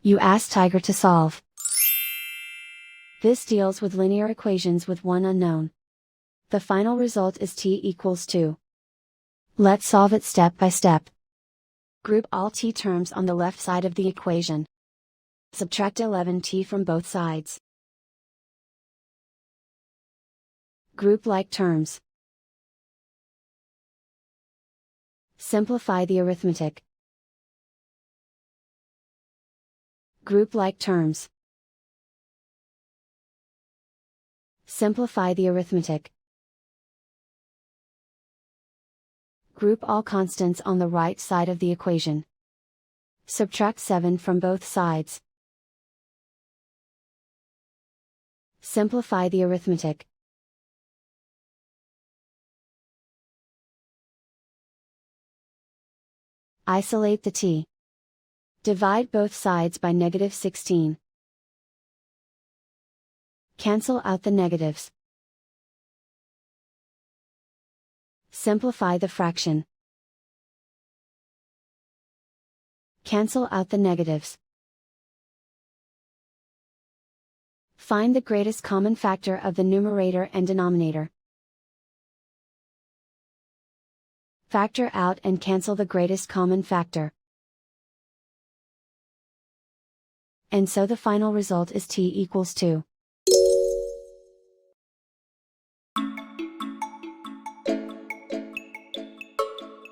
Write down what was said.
You ask Tiger to solve. This deals with linear equations with one unknown. The final result is t equals 2. Let's solve it step by step. Group all t terms on the left side of the equation. Subtract 11t from both sides. Group like terms. Simplify the arithmetic. Group like terms. Simplify the arithmetic. Group all constants on the right side of the equation. Subtract 7 from both sides. Simplify the arithmetic. Isolate the t. Divide both sides by -16. Cancel out the negatives. Simplify the fraction. Cancel out the negatives. Find the greatest common factor of the numerator and denominator. Factor out and cancel the greatest common factor. And so the final result is t equals 2.